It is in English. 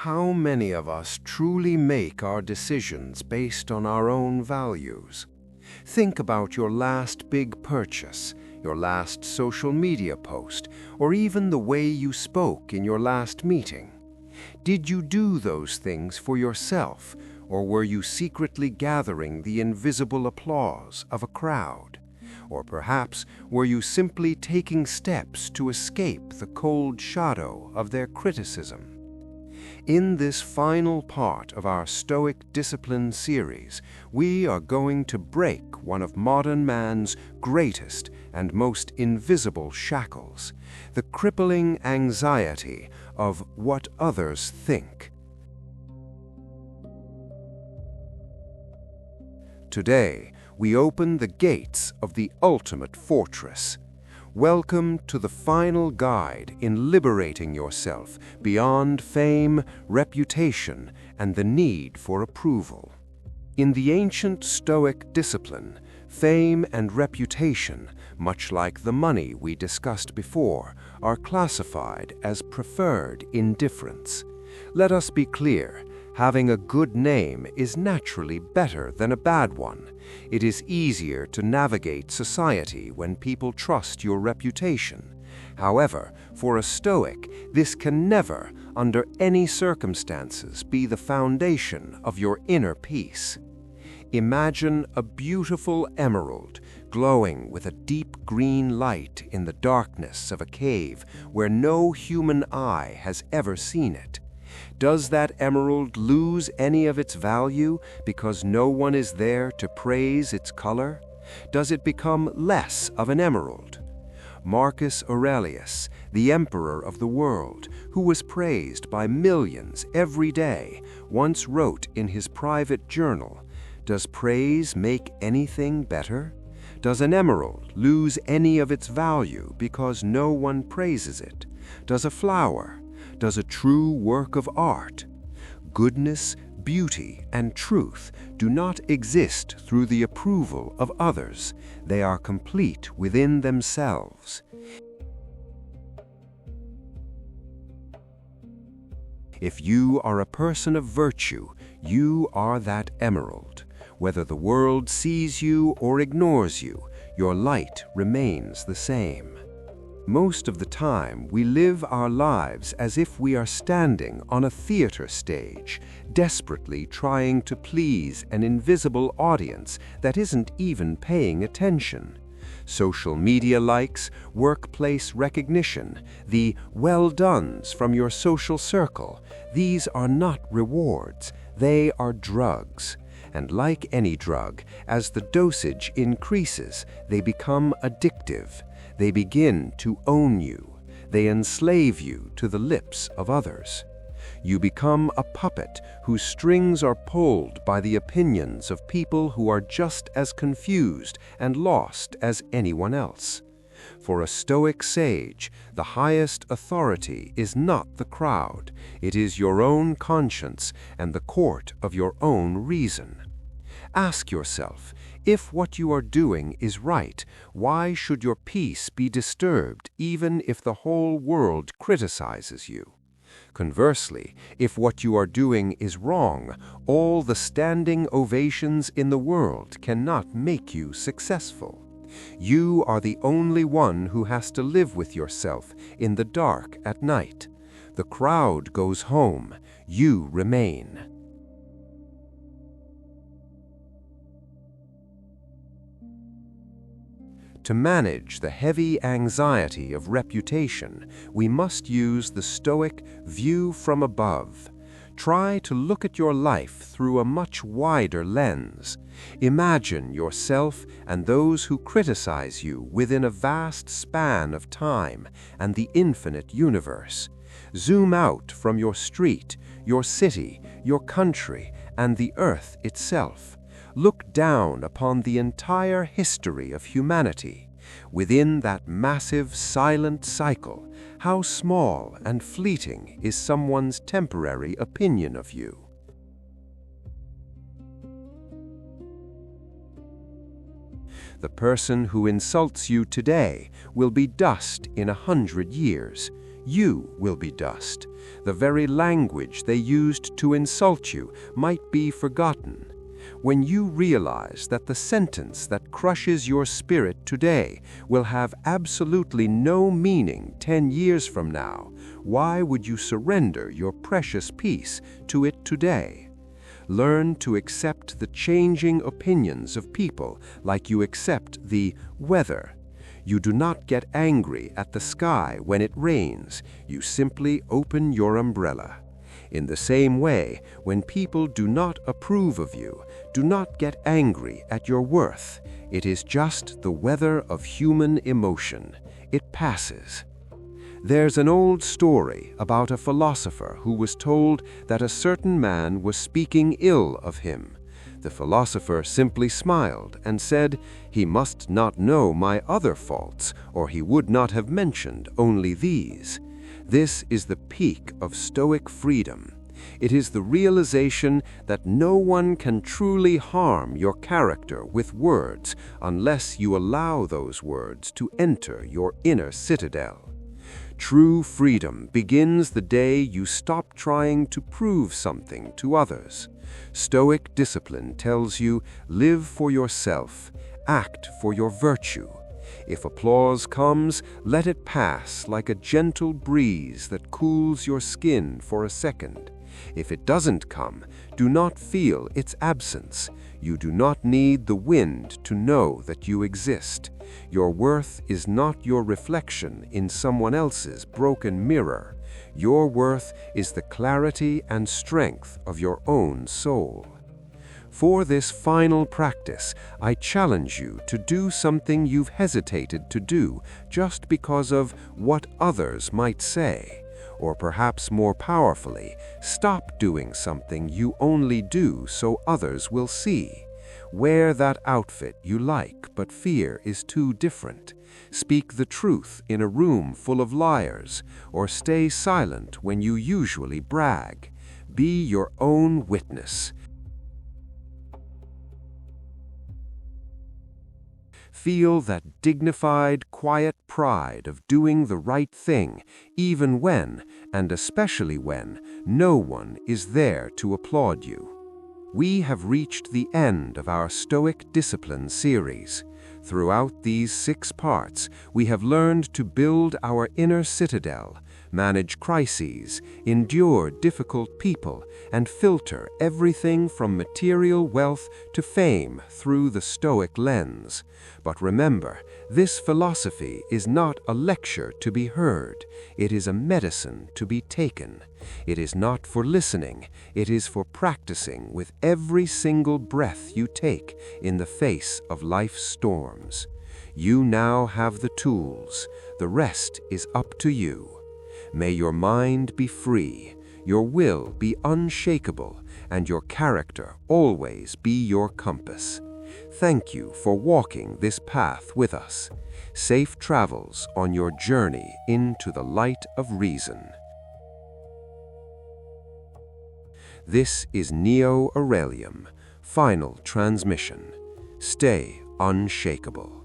How many of us truly make our decisions based on our own values? Think about your last big purchase, your last social media post, or even the way you spoke in your last meeting. Did you do those things for yourself, or were you secretly gathering the invisible applause of a crowd? Or perhaps were you simply taking steps to escape the cold shadow of their criticism? In this final part of our Stoic Discipline series, we are going to break one of modern man's greatest and most invisible shackles, the crippling anxiety of what others think. Today, we open the gates of the ultimate fortress. Welcome to the final guide in liberating yourself beyond fame, reputation, and the need for approval. In the ancient Stoic discipline, fame and reputation, much like the money we discussed before, are classified as preferred indifference. Let us be clear. Having a good name is naturally better than a bad one. It is easier to navigate society when people trust your reputation. However, for a Stoic, this can never, under any circumstances, be the foundation of your inner peace. Imagine a beautiful emerald glowing with a deep green light in the darkness of a cave where no human eye has ever seen it. Does that emerald lose any of its value because no one is there to praise its color? Does it become less of an emerald? Marcus Aurelius, the emperor of the world, who was praised by millions every day, once wrote in his private journal, "Does praise make anything better? Does an emerald lose any of its value because no one praises it? Does a flower? Does a true work of art? Goodness, beauty, and truth do not exist through the approval of others. They are complete within themselves. If you are a person of virtue, you are that emerald. Whether the world sees you or ignores you, your light remains the same. Most of the time, we live our lives as if we are standing on a theater stage, desperately trying to please an invisible audience that isn't even paying attention. Social media likes, workplace recognition, the well-dones from your social circle, these are not rewards, they are drugs. And like any drug, as the dosage increases, they become addictive. They begin to own you. They enslave you to the lips of others. You become a puppet whose strings are pulled by the opinions of people who are just as confused and lost as anyone else. For a Stoic sage, the highest authority is not the crowd. It is your own conscience and the court of your own reason. Ask yourself, if what you are doing is right, why should your peace be disturbed even if the whole world criticizes you? Conversely, if what you are doing is wrong, all the standing ovations in the world cannot make you successful. You are the only one who has to live with yourself in the dark at night. The crowd goes home, you remain. To manage the heavy anxiety of reputation, we must use the Stoic view from above. Try to look at your life through a much wider lens. Imagine yourself and those who criticize you within a vast span of time and the infinite universe. Zoom out from your street, your city, your country, and the earth itself. Look down upon the entire history of humanity. Within that massive, silent cycle, how small and fleeting is someone's temporary opinion of you? The person who insults you today will be dust in 100 years. You will be dust. The very language they used to insult you might be forgotten. When you realize that the sentence that crushes your spirit today will have absolutely no meaning 10 years from now, why would you surrender your precious peace to it today? Learn to accept the changing opinions of people like you accept the weather. You do not get angry at the sky when it rains. You simply open your umbrella. In the same way, when people do not approve of you, do not get angry at your worth. It is just the weather of human emotion. It passes. There's an old story about a philosopher who was told that a certain man was speaking ill of him. The philosopher simply smiled and said, "He must not know my other faults, or he would not have mentioned only these." This is the peak of Stoic freedom. It is the realization that no one can truly harm your character with words unless you allow those words to enter your inner citadel. True freedom begins the day you stop trying to prove something to others. Stoic discipline tells you, live for yourself, act for your virtue. If applause comes, let it pass like a gentle breeze that cools your skin for a second. If it doesn't come, do not feel its absence. You do not need the wind to know that you exist. Your worth is not your reflection in someone else's broken mirror. Your worth is the clarity and strength of your own soul. For this final practice, I challenge you to do something you've hesitated to do just because of what others might say. Or perhaps more powerfully, stop doing something you only do so others will see. Wear that outfit you like but fear is too different. Speak the truth in a room full of liars, or stay silent when you usually brag. Be your own witness. Feel that dignified, quiet pride of doing the right thing, even when, and especially when, no one is there to applaud you. We have reached the end of our Stoic Discipline series. Throughout these 6 parts, we have learned to build our inner citadel, manage crises, endure difficult people, and filter everything from material wealth to fame through the Stoic lens. But remember, this philosophy is not a lecture to be heard. It is a medicine to be taken. It is not for listening. It is for practicing with every single breath you take in the face of life's storms. You now have the tools. The rest is up to you. May your mind be free, your will be unshakable, and your character always be your compass. Thank you for walking this path with us. Safe travels on your journey into the light of reason. This is NeoAurelium, final transmission. Stay unshakable.